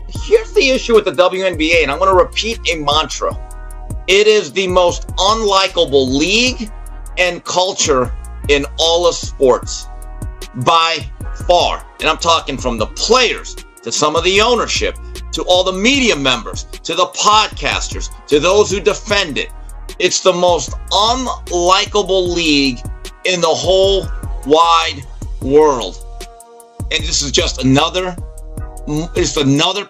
here's the issue with the WNBA, and I'm going to repeat a mantra. It is the most unlikable league and culture in all of sports by far. And I'm talking from the players to some of the ownership, to all the media members, to the podcasters, to those who defend it. It's the most unlikable league in the whole wide world. And this is just another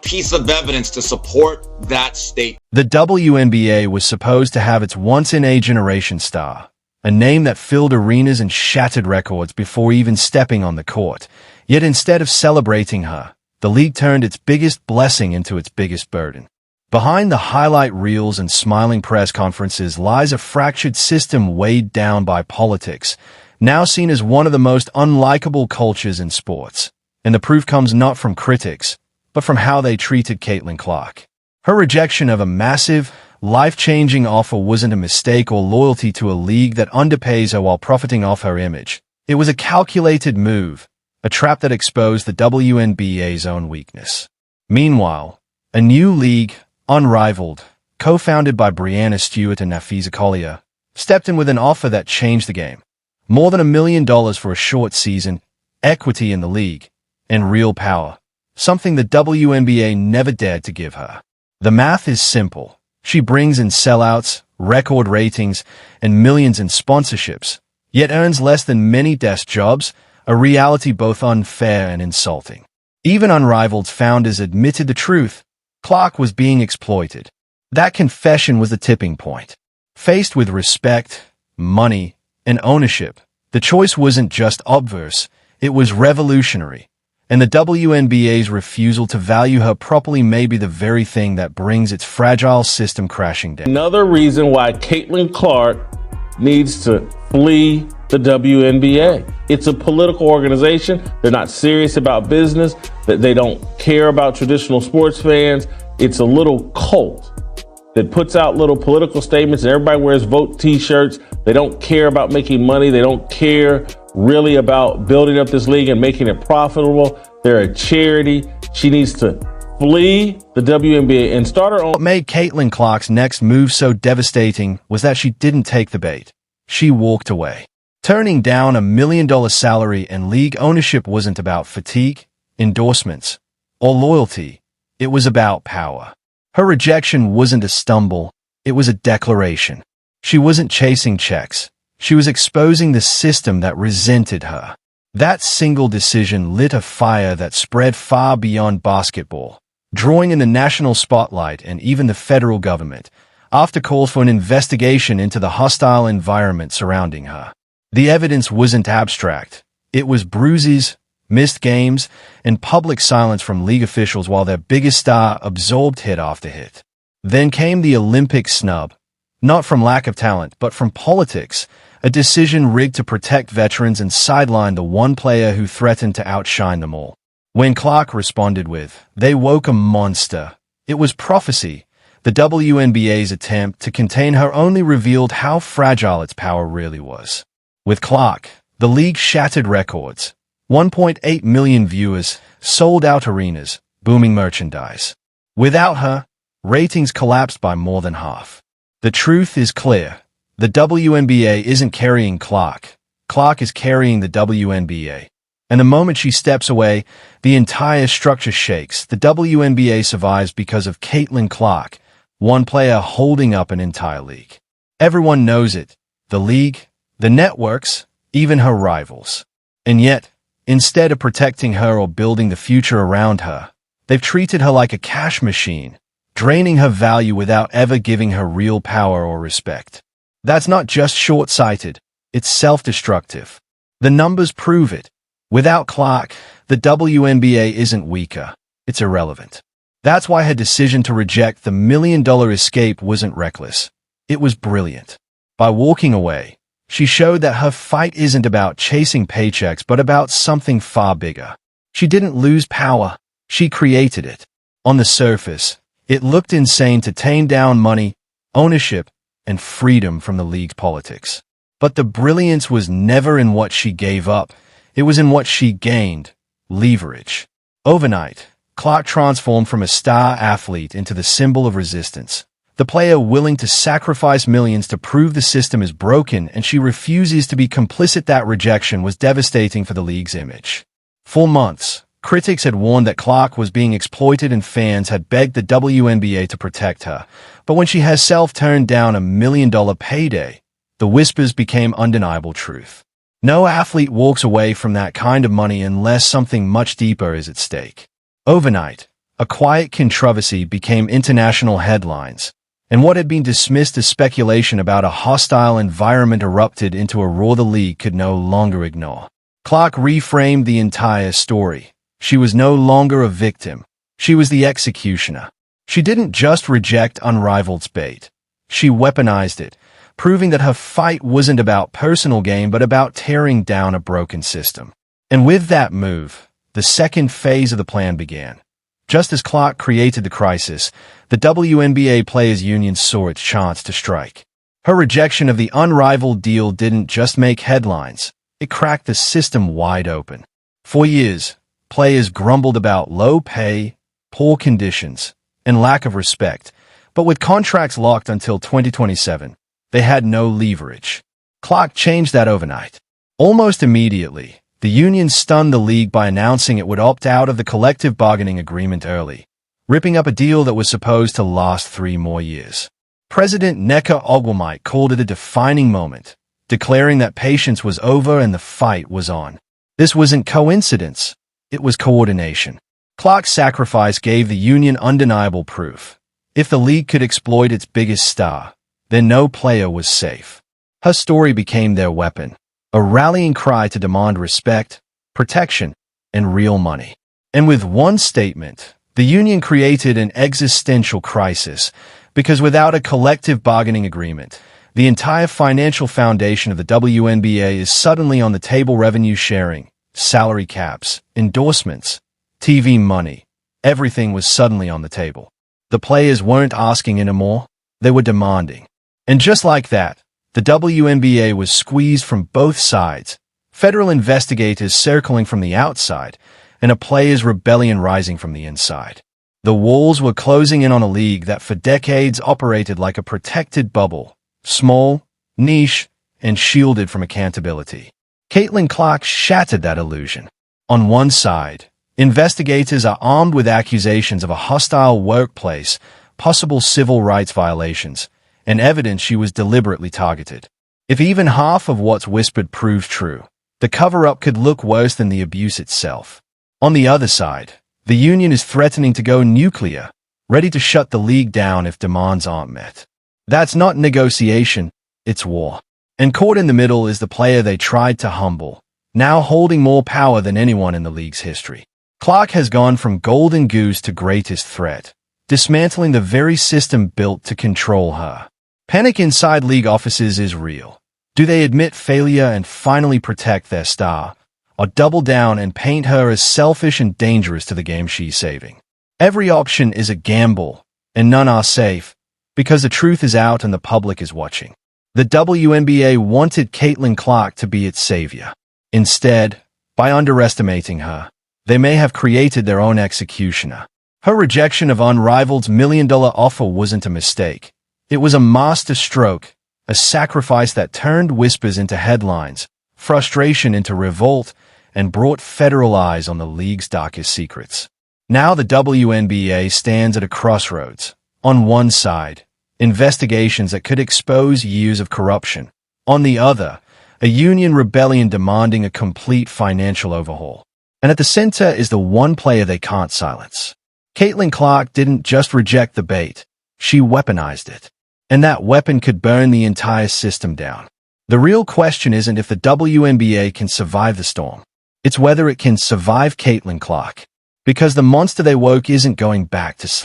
piece of evidence to support that statement. The WNBA was supposed to have its once-in-a-generation star, a name that filled arenas and shattered records before even stepping on the court. Yet instead of celebrating her, the league turned its biggest blessing into its biggest burden. Behind the highlight reels and smiling press conferences lies a fractured system weighed down by politics, now seen as one of the most unlikable cultures in sports. And the proof comes not from critics, but from how they treated Caitlin Clark. Her rejection of a massive, life-changing offer wasn't a mistake or loyalty to a league that underpays her while profiting off her image. It was a calculated move, a trap that exposed the WNBA's own weakness. Meanwhile, a new league, unrivaled, co-founded by Breanna Stewart and Nafisa Collier, stepped in with an offer that changed the game. More than $1 million for a short season, equity in the league, and real power, something the WNBA never dared to give her. The math is simple. She brings in sellouts, record ratings, and millions in sponsorships, yet earns less than many desk jobs, a reality both unfair and insulting. Even Unrivaled's founders admitted the truth. Clark was being exploited. That confession was the tipping point. Faced with respect, money, and ownership, the choice wasn't just obverse, it was revolutionary. And the WNBA's refusal to value her properly may be the very thing that brings its fragile system crashing down. Another reason why Caitlin Clark needs to flee the WNBA. It's a political organization. They're not serious about business. That they don't care about traditional sports fans. It's a little cult that puts out little political statements and everybody wears vote t-shirts. They don't care about making money. They don't care really about building up this league and making it profitable. They're a charity. She needs to flee the WNBA and start her own. What made Caitlin Clark's next move so devastating was that she didn't take the bait. She walked away. Turning down $1 million salary and league ownership wasn't about fatigue, endorsements, or loyalty. It was about power. Her rejection wasn't a stumble. It was a declaration. She wasn't chasing checks. She was exposing the system that resented her. That single decision lit a fire that spread far beyond basketball, drawing in the national spotlight and even the federal government, after calls for an investigation into the hostile environment surrounding her. The evidence wasn't abstract. It was bruises, missed games, and public silence from league officials while their biggest star absorbed hit after hit. Then came the Olympic snub, not from lack of talent, but from politics, a decision rigged to protect veterans and sideline the one player who threatened to outshine them all. When Clark responded with, "They woke a monster," it was prophecy. The WNBA's attempt to contain her only revealed how fragile its power really was. With Clark, the league shattered records. 1.8 million viewers, sold-out arenas, booming merchandise. Without her, ratings collapsed by more than half. The truth is clear. The WNBA isn't carrying Clark. Clark is carrying the WNBA. And the moment she steps away, the entire structure shakes. The WNBA survives because of Caitlin Clark, one player holding up an entire league. Everyone knows it. The league, the networks, even her rivals. And yet, instead of protecting her or building the future around her, they've treated her like a cash machine, draining her value without ever giving her real power or respect. That's not just short-sighted, it's self-destructive. The numbers prove it. Without Clark, the WNBA isn't weaker, it's irrelevant. That's why her decision to reject the $1 million escape wasn't reckless. It was brilliant. By walking away, she showed that her fight isn't about chasing paychecks but about something far bigger. She didn't lose power, she created it. On the surface, it looked insane to tame down money, ownership, and freedom from the league's politics. But the brilliance was never in what she gave up. It was in what she gained, leverage. Overnight, Clark transformed from a star athlete into the symbol of resistance. The player willing to sacrifice millions to prove the system is broken, and she refuses to be complicit. That rejection was devastating for the league's image. For months, critics had warned that Clark was being exploited and fans had begged the WNBA to protect her. But when she herself turned down $1 million payday, the whispers became undeniable truth. No athlete walks away from that kind of money unless something much deeper is at stake. Overnight, a quiet controversy became international headlines, and what had been dismissed as speculation about a hostile environment erupted into a roar the league could no longer ignore. Clark reframed the entire story. She was no longer a victim. She was the executioner. She didn't just reject unrivaled's bait. She weaponized it, proving that her fight wasn't about personal gain but about tearing down a broken system. And with that move, the second phase of the plan began. Just as Clark created the crisis, the WNBA Players Union saw its chance to strike. Her rejection of the unrivaled deal didn't just make headlines, it cracked the system wide open. For years, players grumbled about low pay, poor conditions, and lack of respect, but with contracts locked until 2027, they had no leverage. Clark changed that overnight. Almost immediately, the union stunned the league by announcing it would opt out of the collective bargaining agreement early, ripping up a deal that was supposed to last 3 more years. President Nneka Ogwumike called it a defining moment, declaring that patience was over and the fight was on. This wasn't coincidence, it was coordination. Clark's sacrifice gave the union undeniable proof. If the league could exploit its biggest star, then no player was safe. Her story became their weapon, a rallying cry to demand respect, protection, and real money. And with one statement, the union created an existential crisis, because without a collective bargaining agreement, the entire financial foundation of the WNBA is suddenly on the table. Revenue sharing, salary caps, endorsements, TV money, everything was suddenly on the table. The players weren't asking anymore, they were demanding. And just like that, the WNBA was squeezed from both sides, federal investigators circling from the outside, and a players' rebellion rising from the inside. The walls were closing in on a league that for decades operated like a protected bubble, small, niche, and shielded from accountability. Caitlin Clark shattered that illusion. On one side, investigators are armed with accusations of a hostile workplace, possible civil rights violations, and evidence she was deliberately targeted. If even half of what's whispered proves true, the cover-up could look worse than the abuse itself. On the other side, the union is threatening to go nuclear, ready to shut the league down if demands aren't met. That's not negotiation, it's war. And caught in the middle is the player they tried to humble, now holding more power than anyone in the league's history. Clark has gone from golden goose to greatest threat, dismantling the very system built to control her. Panic inside league offices is real. Do they admit failure and finally protect their star, or double down and paint her as selfish and dangerous to the game she's saving? Every option is a gamble, and none are safe, because the truth is out and the public is watching. The WNBA wanted Caitlin Clark to be its savior. Instead, by underestimating her, they may have created their own executioner. Her rejection of Unrivaled's $1 million offer wasn't a mistake. It was a masterstroke, a sacrifice that turned whispers into headlines, frustration into revolt, and brought federal eyes on the league's darkest secrets. Now the WNBA stands at a crossroads. On one side, investigations that could expose years of corruption. On the other, a union rebellion demanding a complete financial overhaul. And at the center is the one player they can't silence. Caitlin Clark didn't just reject the bait, she weaponized it. And that weapon could burn the entire system down. The real question isn't if the WNBA can survive the storm. It's whether it can survive Caitlin Clark. Because the monster they woke isn't going back to sleep.